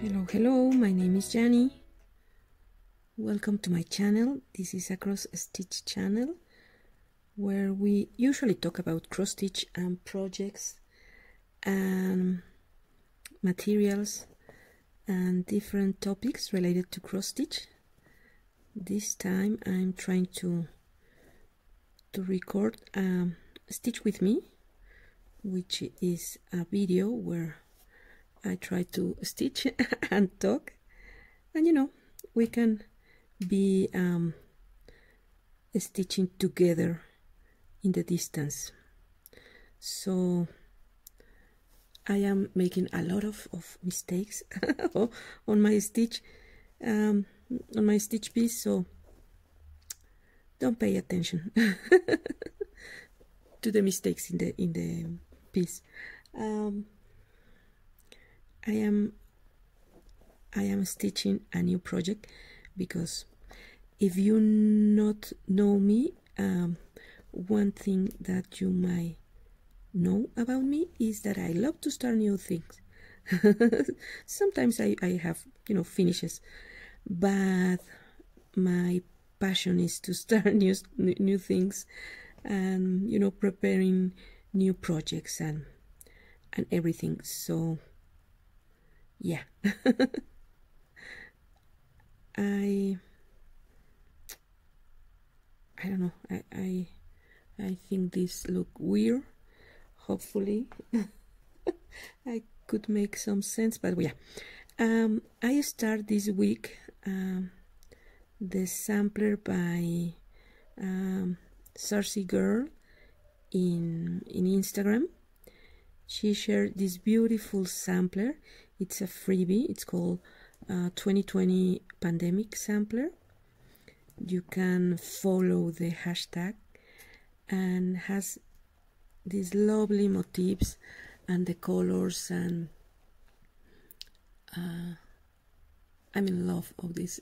Hello, my name is Jani. Welcome to my channel. This is a cross stitch channel where we usually talk about cross stitch and projects and materials and different topics related to cross stitch. This time I'm trying to record Stitch with Me, which is a video where I try to stitch and talk, and we can be stitching together in the distance. So I am making a lot of mistakes on my stitch piece, so don't pay attention to the mistakes in the piece. I am stitching a new project because if you not know me, one thing that you might know about me is that I love to start new things. Sometimes I have finishes, but my passion is to start new things and preparing new projects and everything. So yeah. I don't know, I think this look weird. Hopefully I could make some sense, but yeah. I start this week the sampler by Sarcy Girl in Instagram. She shared this beautiful sampler. It's a freebie. It's called 2020 Pandemic Sampler. You can follow the hashtag, and has these lovely motifs and the colors, and I'm in love of this.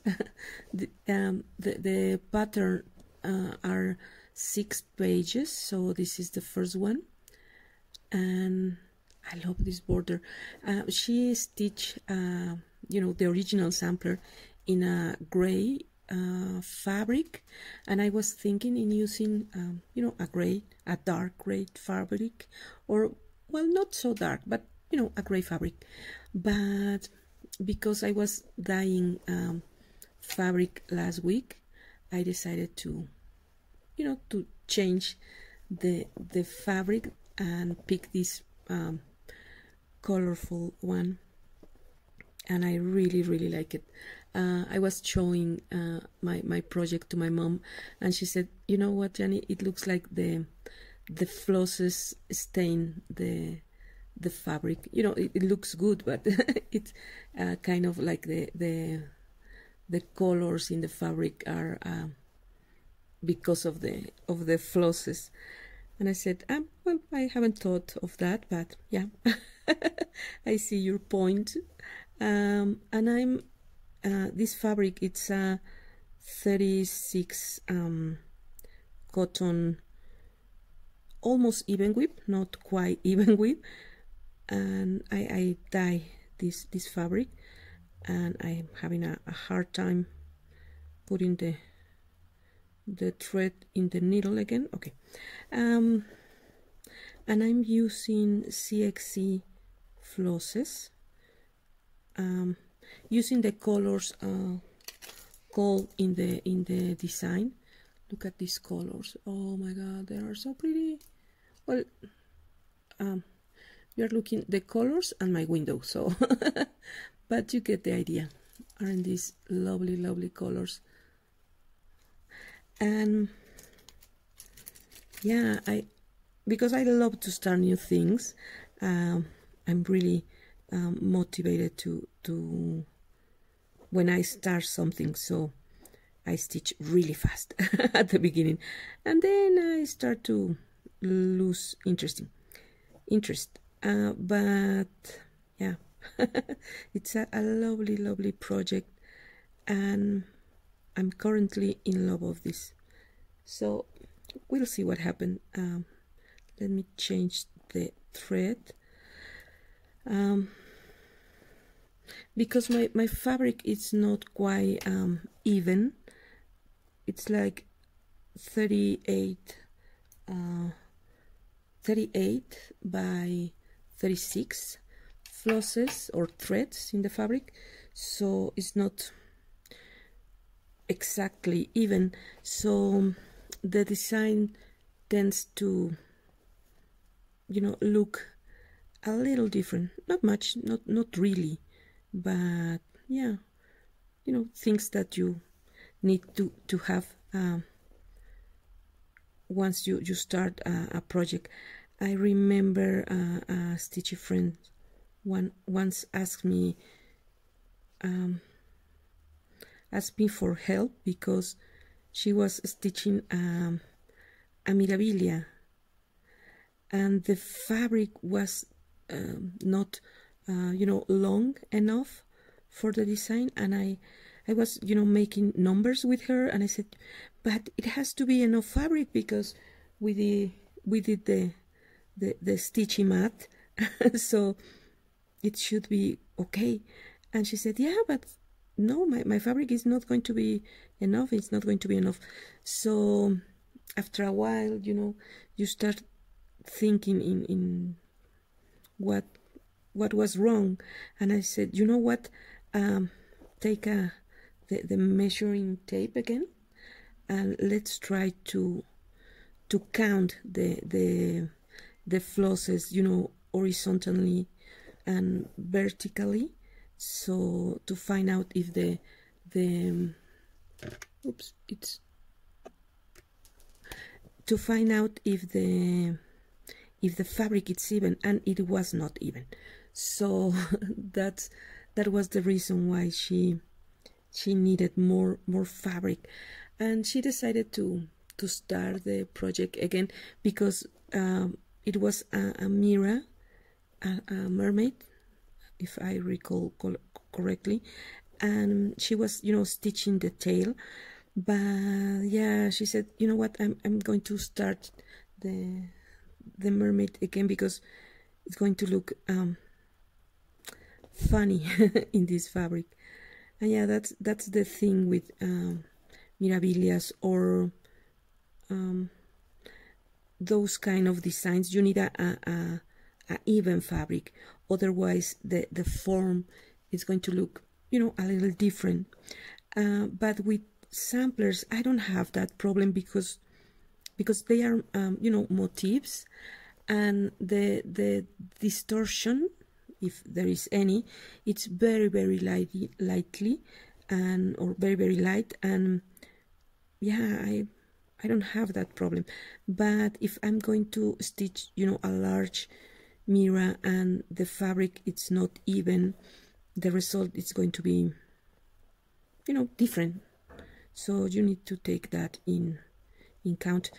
the pattern are 6 pages, so this is the first one, and I love this border. She stitched the original sampler in a gray fabric, and I was thinking in using a dark gray fabric, or well, not so dark, but a gray fabric. But because I was dyeing fabric last week, I decided to to change the fabric and pick this colorful one, and I really like it. I was showing my project to my mom, and she said, "You know what, Jenny? It looks like the flosses stain the fabric. It looks good, but it's kind of like the colors in the fabric are because of the flosses." And I said, well, I haven't thought of that, but yeah, I see your point. And I'm this fabric, it's a 36 cotton, almost even width, not quite even width, and I dye this fabric, and I'm having a hard time putting the thread in the needle again. Okay. And I'm using CXC flosses, using the colors called in the design. Look at these colors. Oh my god, they are so pretty. Well, you're looking the colors and my window, so but you get the idea. Aren't these lovely colors? And yeah, because I love to start new things, I'm really motivated to when I start something, so I stitch really fast at the beginning, and then I start to lose interest. But yeah, it's a lovely project, and I'm currently in love of this. So we'll see what happens. Let me change the thread. because my fabric is not quite even. It's like 38 by 36 flosses or threads in the fabric, so it's not exactly even, so the design tends to, you know, look a little different. Not much, not really, but yeah, you know, things that you need to have once you start a project. I remember a stitchy friend once asked me for help because she was stitching a mirabilia, and the fabric was not you know, long enough for the design, and I was, you know, making numbers with her, and I said, but it has to be enough fabric because we did the stitchy mat so it should be okay. And she said, yeah, but no, my fabric is not going to be enough, it's not going to be enough. So after a while, you know, you start thinking in what was wrong. And I said, you know what, take the measuring tape again, and let's try to count the flosses, you know, horizontally and vertically, so to find out if the oops, it's to find out if the fabric is even, and it was not even. So that was the reason why she needed more fabric, and she decided to start the project again because it was a mirror, a mermaid, if I recall correctly, and she was, you know, stitching the tail. But yeah, she said, you know what, I'm going to start the mermaid again because it's going to look funny in this fabric. And yeah, that's the thing with mirabilias or those kind of designs. You need a even fabric, otherwise the form is going to look, you know, a little different. But with samplers, I don't have that problem because they are you know, motifs, and the distortion, if there is any, it's very lightly and or very light, and yeah, I don't have that problem. But if I'm going to stitch, you know, a large mirror and the fabric it's not even, the result is going to be, you know, different. So you need to take that in count.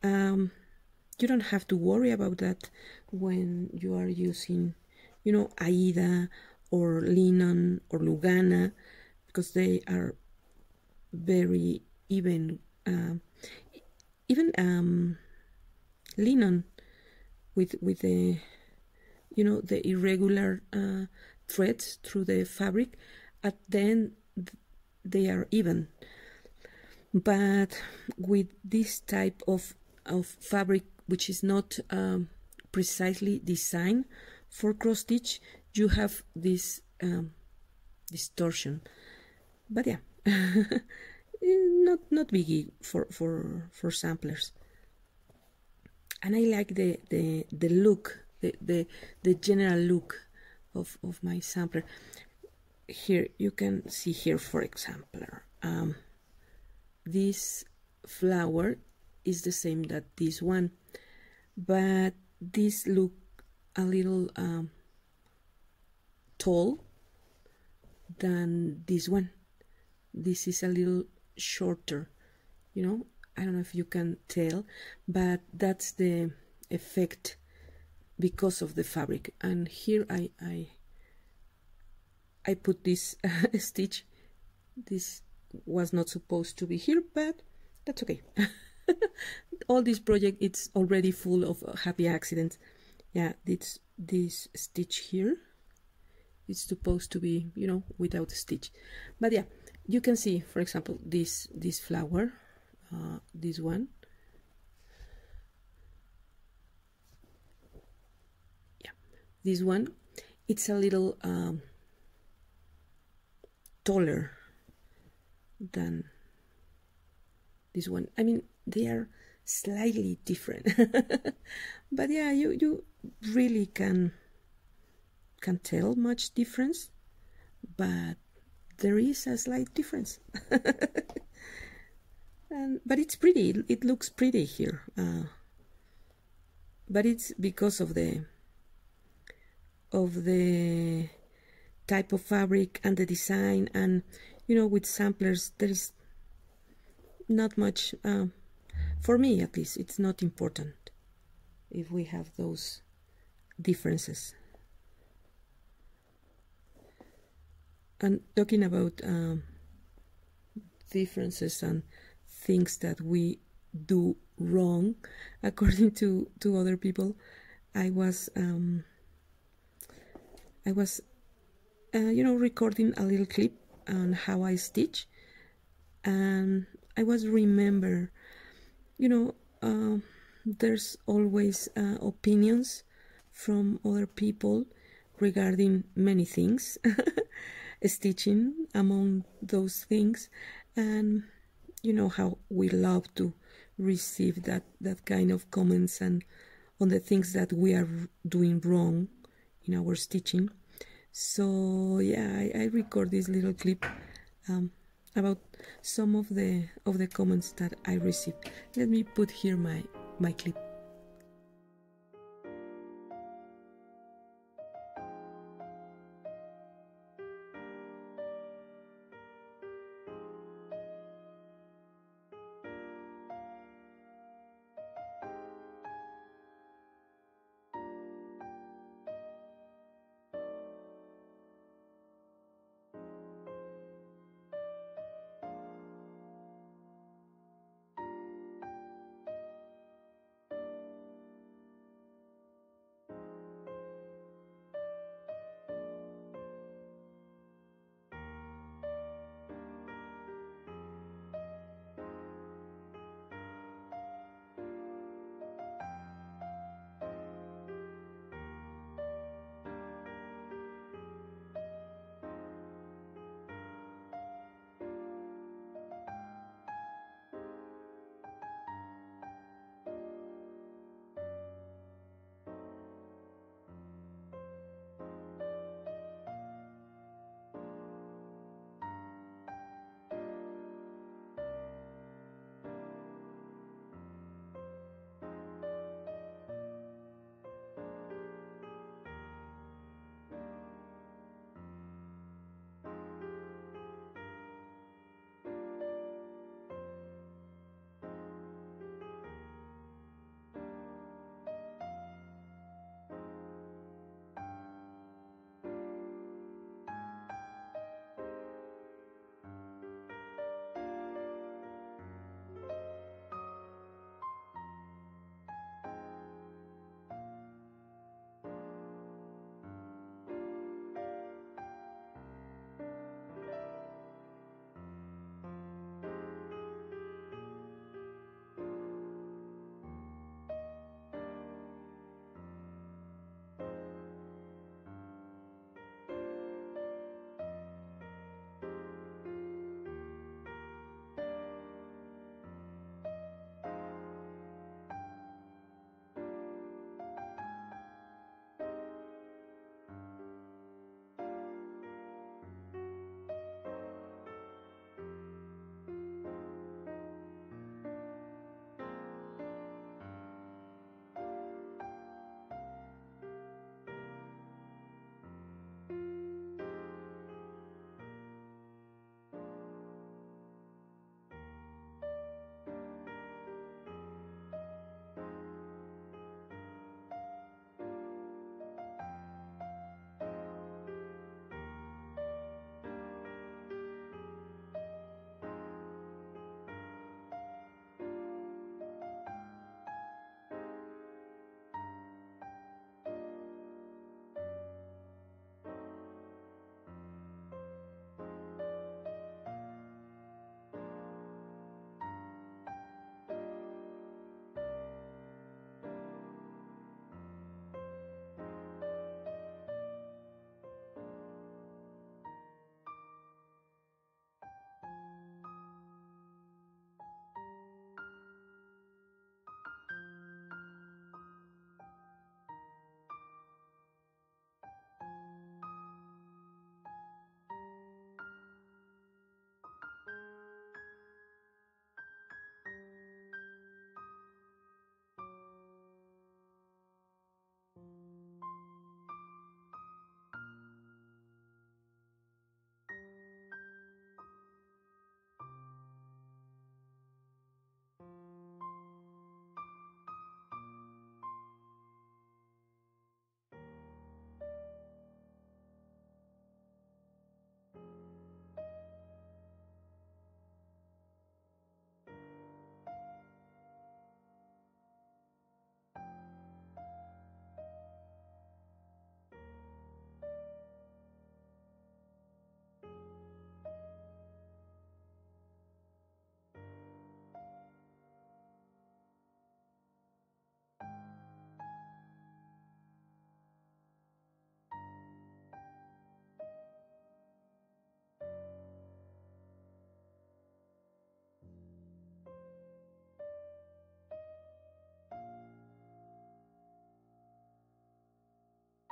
You don't have to worry about that when you are using, you know, Aida or Lino or Lugana, because they are very even. Even Lino with the, you know, the irregular threads through the fabric, at the end they are even. But with this type of fabric, which is not precisely designed for cross stitch, you have this distortion. But yeah, not biggie for samplers. And I like the look, the general look of my sampler. Here you can see here, for example, this flower is the same that this one, but this look a little tall than this one. This is a little shorter, you know. I don't know if you can tell, but that's the effect because of the fabric. And here I put this stitch. This was not supposed to be here, but that's okay. All this project, it's already full of happy accidents. Yeah, this stitch here it's supposed to be, you know, without a stitch. But yeah, you can see, for example, this flower, this one. Yeah, this one, it's a little taller than this one. I mean, they are slightly different, but yeah, you really can tell much difference, but there is a slight difference. But it's pretty. It looks pretty here, but it's because of the type of fabric and the design, and you know, with samplers there's not much, for me at least, it's not important if we have those differences. And talking about differences and things that we do wrong according to other people, I was you know, recording a little clip on how I stitch, and I was remember, you know, there's always opinions from other people regarding many things, stitching among those things, and you know how we love to receive that kind of comments and on the things that we are doing wrong in our stitching. So yeah, I record this little clip about some of the comments that I received. Let me put here my clip.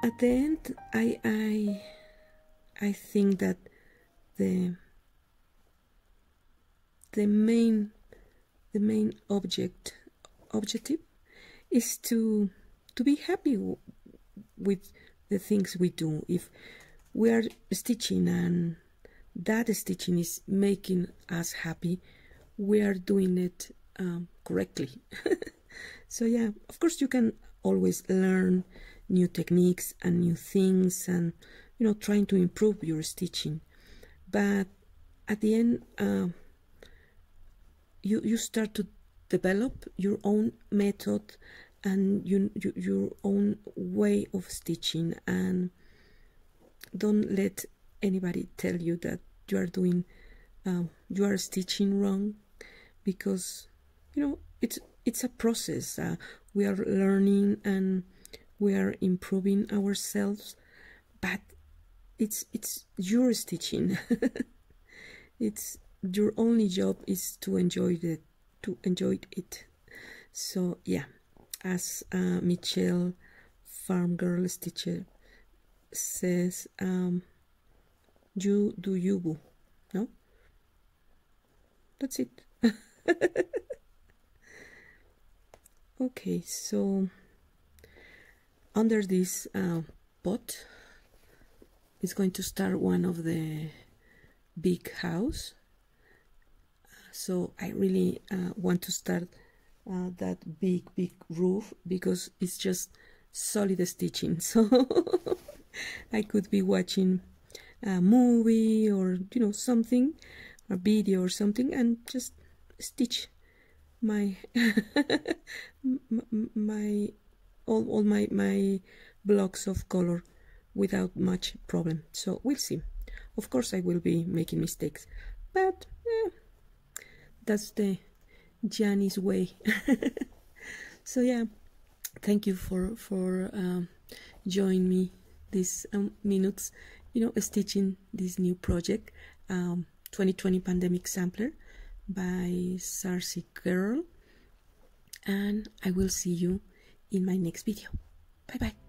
at the end, I think that the main objective is to be happy with the things we do. If we are stitching and that stitching is making us happy, we are doing it correctly. So yeah, of course you can always learn new techniques and new things, and you know, trying to improve your stitching, but at the end you start to develop your own method and your own way of stitching, and don't let anybody tell you that you are doing you are stitching wrong, because you know, it's a process. We are learning and we are improving ourselves, but it's your stitching. It's your only job is to enjoy it. So yeah, as Michelle Farm Girl Stitcher says, you do you, boo. No, that's it. Okay, so under this pot is going to start one of the big house. So I really want to start that big roof, because it's just solid stitching. So I could be watching a movie or you know, something, a video or something, and just stitch my all my blocks of color without much problem. So we'll see. Of course I will be making mistakes, but that's the Jani's way. So yeah, thank you for joining me these minutes, you know, stitching this new project, 2020 Pandemic Sampler by Sarcy Girl, and I will see you in my next video. Bye bye.